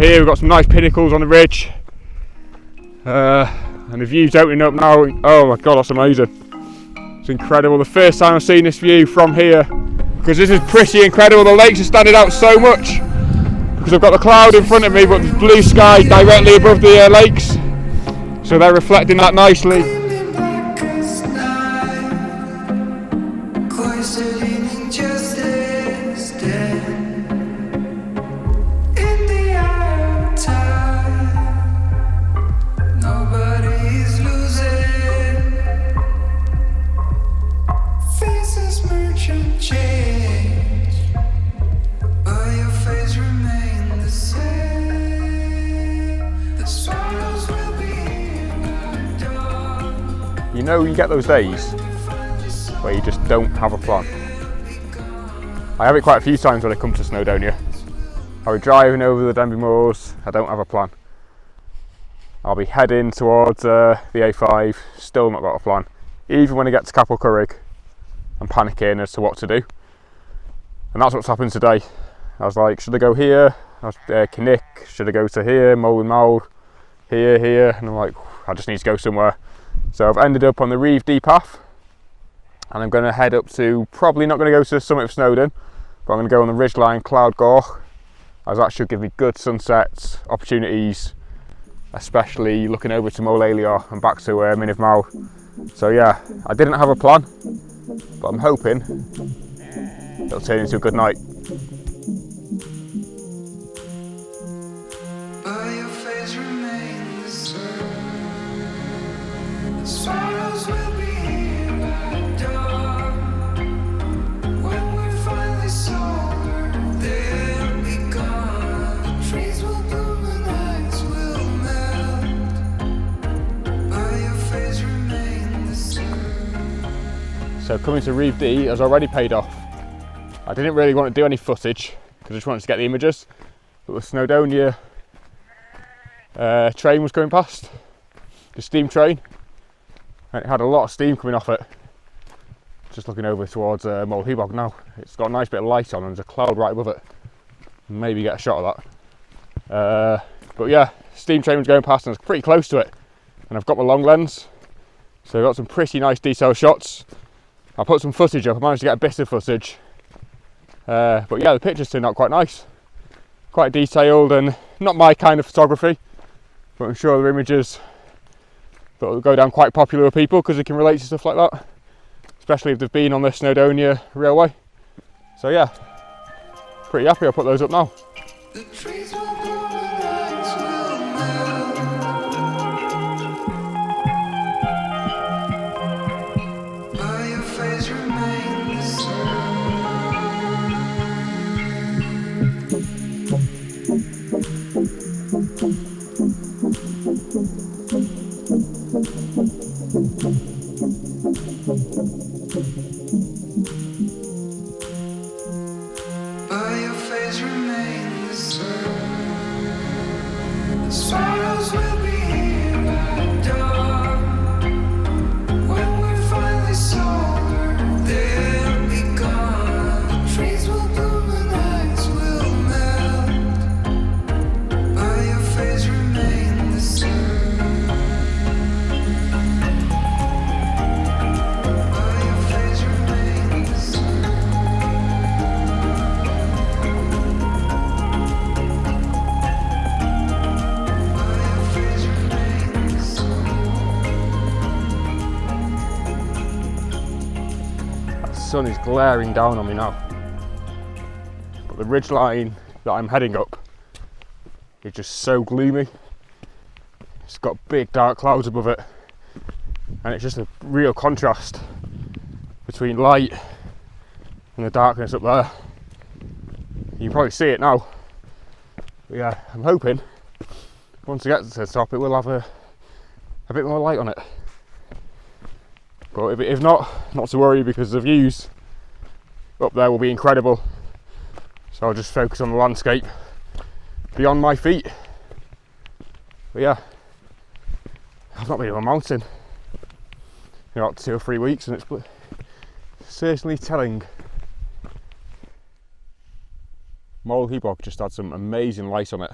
Here we've got some nice pinnacles on the ridge, and the view's opening up now. Oh my god, that's amazing. It's incredible. The first time I've seen this view from here, because this is pretty incredible. The lakes are standing out so much because I've got the cloud in front of me, but there's blue sky directly above the lakes, so they're reflecting that nicely. You know, you get those days where you just don't have a plan. I have it quite a few times when I come to Snowdonia. I'll be driving over the Denby Moors, I don't have a plan. I'll be heading towards the A5, still not got a plan. Even when I get to Capel Currig, I'm panicking as to what to do. And that's what's happened today. I was like, should I go here? Kinnick, should I go to here? Moel Mawd, here, and I'm like, I just need to go somewhere. So I've ended up on the Rhyd Ddu path, and I'm going to head up to, probably not going to go to the summit of Snowdon, but I'm going to go on the ridgeline Clawdd Coch, as that should give me good sunsets, opportunities, especially looking over to Moel and back to Mynydd Mawr. So yeah, I didn't have a plan, but I'm hoping it'll turn into a good night. So coming to Rhyd Ddu has already paid off. I didn't really want to do any footage because I just wanted to get the images, but the Snowdonia train was going past, the steam train, and it had a lot of steam coming off it. Just looking over towards Moel now, it's got a nice bit of light on and there's a cloud right above it. Maybe get a shot of that. But yeah, steam train was going past and I was pretty close to it, and I've got my long lens, so I've got some pretty nice detailed shots. I'll put some footage up, I managed to get a bit of footage, but yeah, the pictures turned out quite nice, quite detailed, and not my kind of photography, but I'm sure the images that will go down quite popular with people because they can relate to stuff like that, especially if they've been on the Snowdonia Railway. So yeah, pretty happy I'll put those up now. The sun is glaring down on me now, but the ridgeline that I'm heading up is just so gloomy. It's got big dark clouds above it, and it's just a real contrast between light and the darkness up there. You can probably see it now, but yeah, I'm hoping once I get to the top it will have a bit more light on it. But if not to worry, because the views up there will be incredible. So I'll just focus on the landscape beyond my feet. But yeah, I've not been on a mountain in about 2 or 3 weeks, and it's certainly telling. Moel just had some amazing light on it.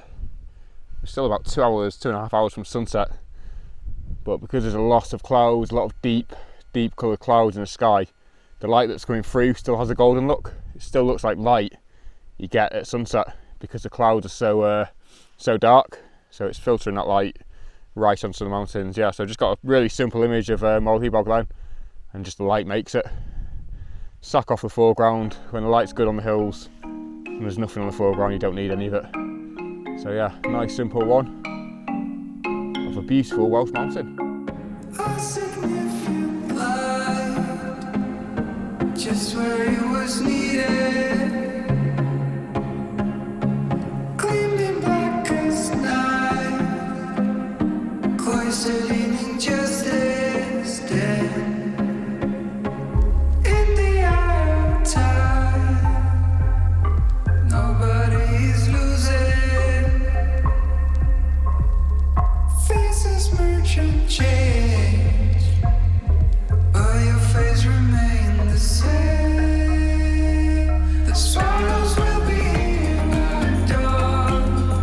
We're still about 2.5 hours from sunset, but because there's a lot of clouds, a lot of deep coloured clouds in the sky, the light that's coming through still has a golden look. It still looks like light you get at sunset because the clouds are so dark, so it's filtering that light right onto the mountains. Yeah, so I've just got a really simple image of Molehy Boglen, and just the light makes it. Sack off the foreground when the light's good on the hills and there's nothing on the foreground, you don't need any of it. So yeah, nice simple one of a beautiful Welsh mountain. Just where it was needed, gleaming black as night, cloistered in injustice, dead in the eye of time. Nobody's losing, faces merge and change, but your face remains the same. The sorrows will be here at dawn.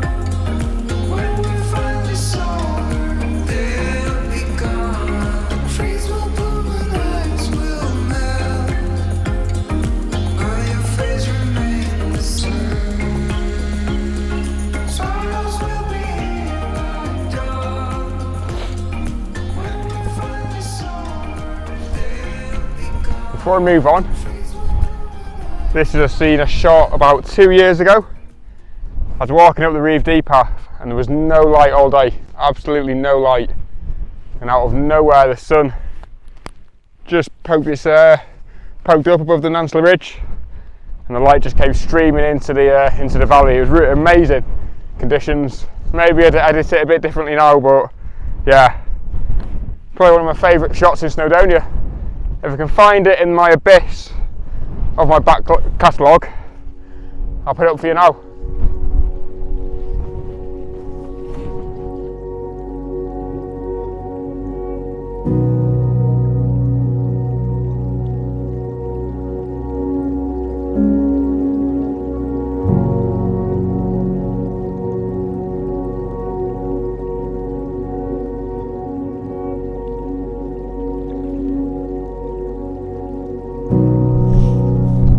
When we're finally sober, they'll be gone. Trees will bloom and ice will melt, but your face remains the same. Sorrows will be here at dawn. When we're finally sober, they'll be gone. Before I move on, this is a scene I shot about 2 years ago. I was walking up the Rhyd Ddu path and there was no light all day, absolutely no light. And out of nowhere the sun just poked up above the Nansler Ridge, and the light just came streaming into the valley. It was really amazing conditions. Maybe I'd edit it a bit differently now, but yeah, probably one of my favourite shots in Snowdonia. If I can find it in my abyss of my back catalogue, I'll put it up for you now.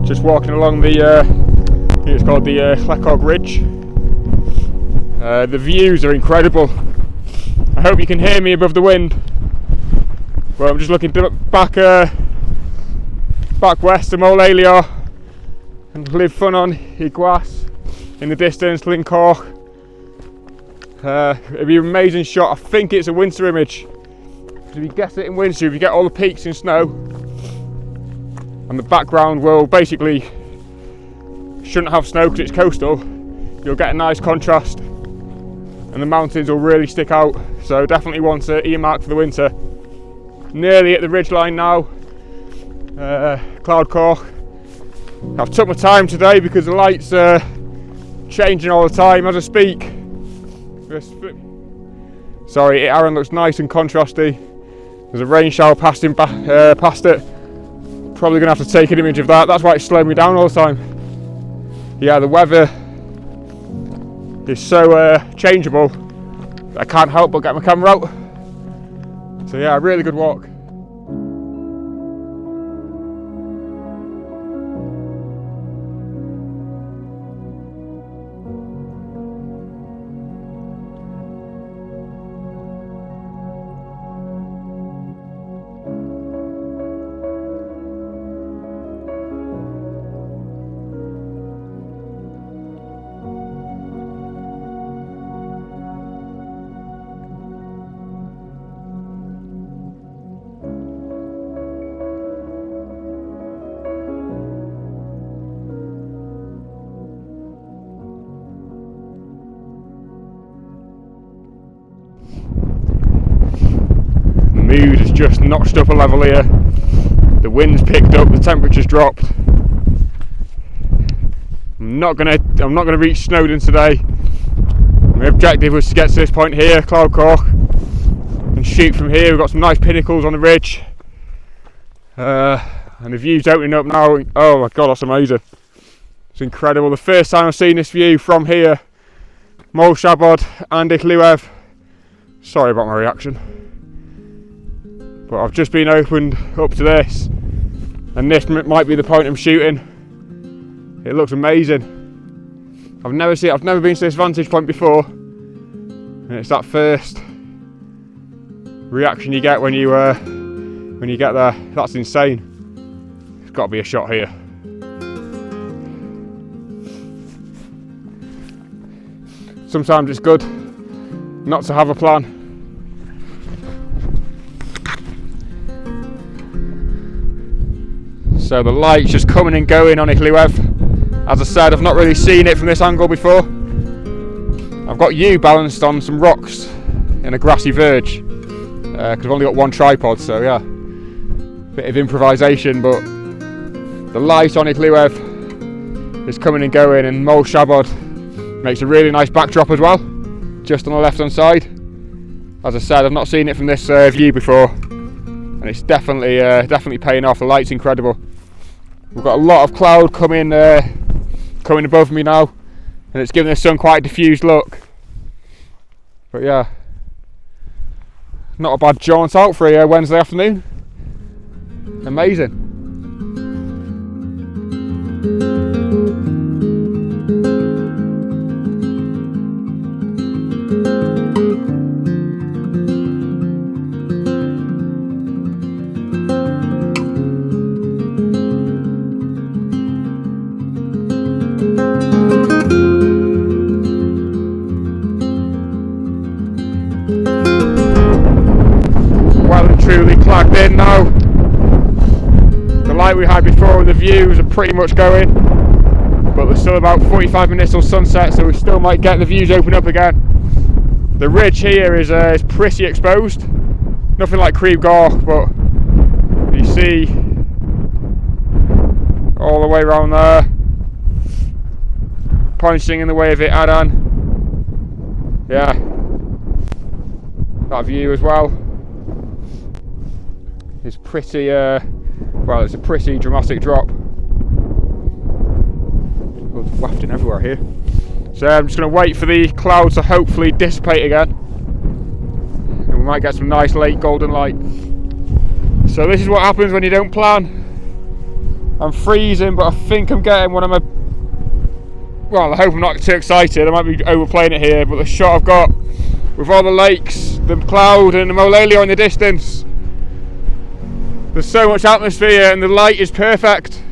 Just walking along the, I think it's called the Clawdd Coch Ridge. The views are incredible. I hope you can hear me above the wind. Well, I'm just looking back west to Molehy and Llyn Ffynnon, Iguas in the distance, Clawdd Coch. It'd be an amazing shot. I think it's a winter image. If you guess it in winter, if you get all the peaks in snow, and the background will basically shouldn't have snow because it's coastal, you'll get a nice contrast and the mountains will really stick out. So definitely one to earmark for the winter. Nearly at the ridgeline now, Clawdd Coch. I've took my time today because the lights are changing all the time as I speak. Sorry, Aaron looks nice and contrasty. There's a rain shower past it. Probably going to have to take an image of that. That's why it's slowing me down all the time. Yeah, the weather is so changeable that I can't help but get my camera out. So yeah, a really good walk. Mood has just notched up a level here. The wind's picked up, the temperature's dropped. I'm not gonna reach Snowdon today. My objective was to get to this point here, Clawdd Coch, and shoot from here. We've got some nice pinnacles on the ridge, and the view's opening up now. Oh my god, that's amazing! It's incredible. The first time I've seen this view from here Mole Shabod and Llywedd. Sorry about my reaction. But I've just been opened up to this, and this might be the point I'm shooting. It looks amazing. I've never been to this vantage point before, and it's that first reaction you get when you get there. That's insane. There's got to be a shot here. Sometimes it's good not to have a plan. So the light's just coming and going on Llywedd. As I said, I've not really seen it from this angle before. I've got you balanced on some rocks in a grassy verge, because I've only got one tripod, so yeah, bit of improvisation, but the light on Llywedd is coming and going, and Mole Shabod makes a really nice backdrop as well, just on the left hand side. As I said, I've not seen it from this view before, and it's definitely paying off. The light's incredible. We've got a lot of cloud coming above me now, and it's giving the sun quite a diffused look. But yeah, not a bad jaunt out for a Wednesday afternoon. Amazing. Truly clagged in now. The light we had before and the views are pretty much going, but there's still about 45 minutes till sunset, so we still might get the views open up again. The ridge here is pretty exposed, nothing like Rhyd Ddu, but you see all the way around there, punching in the way of it, Adan. Yeah, that view as well. It's pretty, well, it's a pretty dramatic drop. It's wafting everywhere here. So I'm just going to wait for the clouds to hopefully dissipate again, and we might get some nice late golden light. So this is what happens when you don't plan. I'm freezing, but I think I'm getting one of my, well, I hope I'm not too excited, I might be overplaying it here, but the shot I've got with all the lakes, the cloud and the Mole Leo in the distance, there's so much atmosphere and the light is perfect.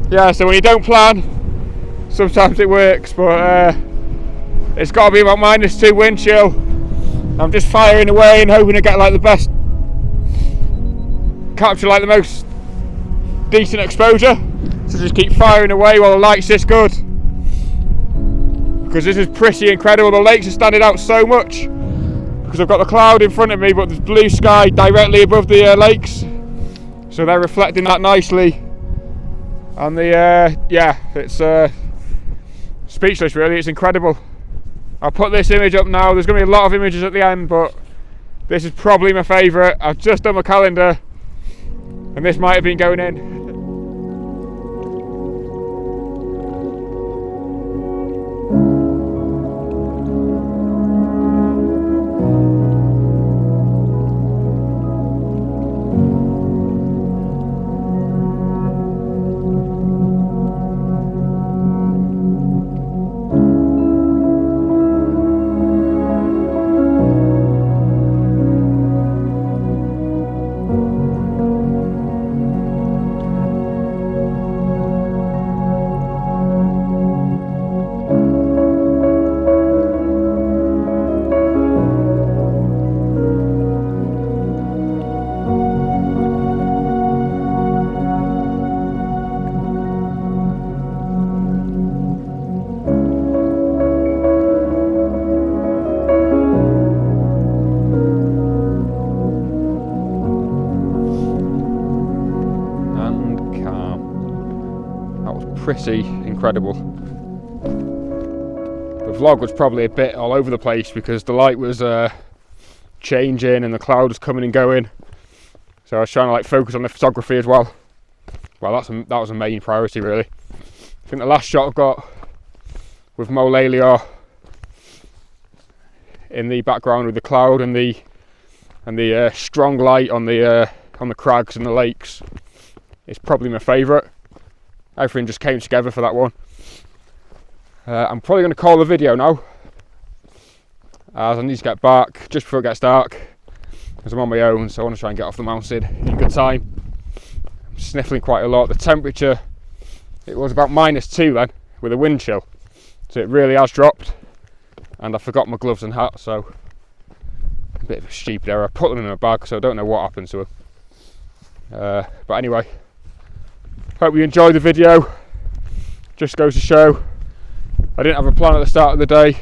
Yeah, so when you don't plan, sometimes it works, but it's got to be about -2 wind chill. I'm just firing away and hoping to get like the best, capture like the most decent exposure. So just keep firing away while the light's this good, because this is pretty incredible. The lakes are standing out so much because I've got the cloud in front of me, but there's blue sky directly above the lakes. So they're reflecting that nicely, and yeah, it's speechless really. It's incredible. I'll put this image up now. There's going to be a lot of images at the end, but this is probably my favourite. I've just done my calendar, and this might have been going in. Pretty incredible. The vlog was probably a bit all over the place because the light was changing and the cloud was coming and going, so I was trying to like focus on the photography as well. Well, that was a main priority really. I think the last shot I've got with Mole Leo in the background with the cloud and the strong light on the crags and the lakes is probably my favourite. Everything just came together for that one. I'm probably going to call the video now, as I need to get back just before it gets dark, because I'm on my own, so I want to try and get off the mountain in good time. I'm sniffling quite a lot. The temperature, it was about -2 then, with a wind chill, so it really has dropped, and I forgot my gloves and hat, so a bit of a stupid error. I put them in my bag, so I don't know what happened to them. But anyway, hope you enjoyed the video. Just goes to show I didn't have a plan at the start of the day,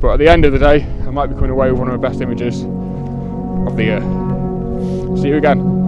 but at the end of the day I might be coming away with one of my best images of the year. See you again.